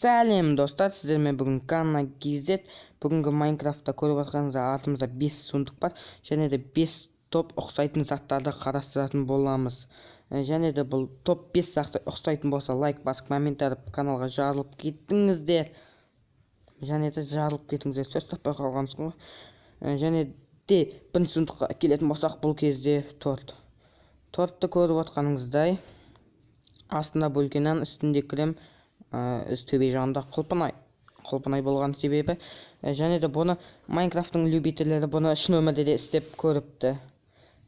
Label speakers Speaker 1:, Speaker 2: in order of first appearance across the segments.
Speaker 1: Сәлем достар, сіздермен бүгін Ганна KZ. Бүгінгі Майнкрафтта көріп жатқаныңызда артымызда 5 сундық бар, және де 5 топ ұқсайтын заттарды қарастыратын боламыз. Және де бұл топ 5 заты ұқсайтын болса, лайк басып, комментарий каналға жарылып кеттіңіздер. Және де жарылып кетіңіздер, сөз таппай қалғансыз ғой. Және де бірінші сундыққа келетін болсақ, бұл кезде торт. Тортты көріп жатқаныңыздай, астында бөлке нан, үстінде крем, төбе жағында құлпынай болған себебі, және де бұны Майнкрафттың любителері бұны шын өмірде де істеп көріпті.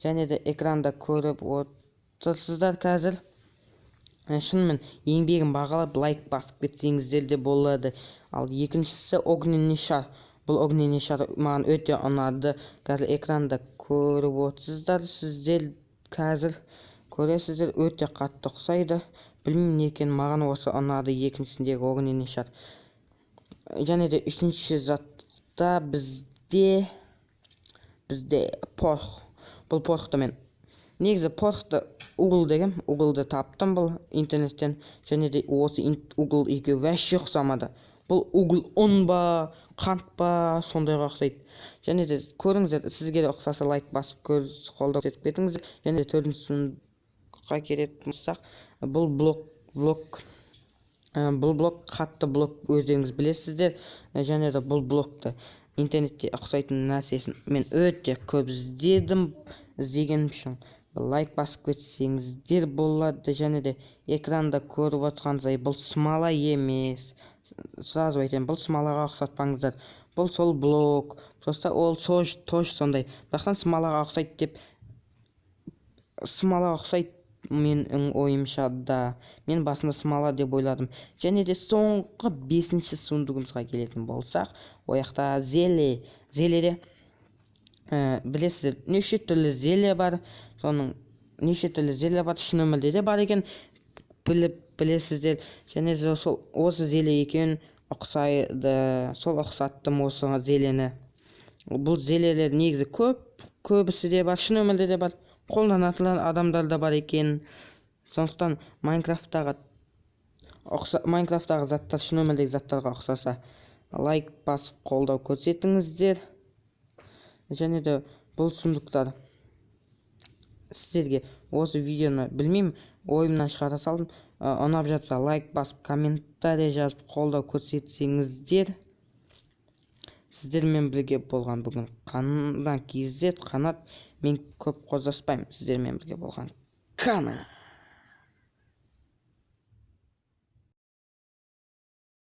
Speaker 1: Және де экранда көріп отырсыздар қазір. Шынымен еңбегін бағалап лайк басып кетсеңіздер де болады. Ал екіншісі огненный шар. Бұл огненный шар маған өте ұнады. Қазір экранда көріп отырсыздар, сіздер қазір көресіздер, өте қатты ұқсайды. Білмеймін не екен, маған осы ұнады екіншісіндегі огненный шар. Және де үшінші затта бізде порх. Бұл порхты мен негізі порхты углды таптым бұл интернеттен. Және де осы угл екеуі вәше ұқсамады. Бұл угл ұн ба, қант па, сондайға ұқсайды. Және де көріңіздер, сізге де ұқсаса лайк басып қолдау көрсетіп кетіңіздер. Және де төртінші сундыққа келетін болсақ, бұл блок қатты блок, өздеріңіз білесіздер. Және де бұл блокты интернетте ұқсайтын нәрсесін мен өте көп іздегенім үшін лайк басып кетсеңіздер болады. Және де экранда көріп отырғаныңыздай, бұл смола емес. Сразу айтайын, бұл смолаға ұқсатпаңыздар. Бұл сол блок, просто ол тош сондай. Бірақтан смолаға ұқсайды деп, смолаға ұқсайды менің ойымша да. Мен басында смола деп ойладым. Және де соңғы 5-ші сундығымызға келетін болсақ, ояқта зеледе білесіздер, неше түрлі зеле бар. Соның неше түрлі зеле бар, шын өмірде де бар екен, білесіздер. және де осы зеле екен ұқсайды, сол ұқсаттым осы зелені. Бұл зелелер негізі көбісі де бар, шын өмірде де бар, қолданатын адамдар да бар екен. Сондықтан Майнкрафттағы заттар шын өмірдегі заттарға ұқсаса, лайк басып қолдау көрсетіңіздер. Және де бұл сундықтар сіздерге осы видеоны білмеймін, ойымнан шығара салдым. Ұнап жатса лайк басып, комментарий жазып қолдау көрсетсеңіздер. Сіздермен бірге болған бүгін Ганна KZ, қанат. Мен көп қоздаспаймын, сіздермен бірге болған Ганна.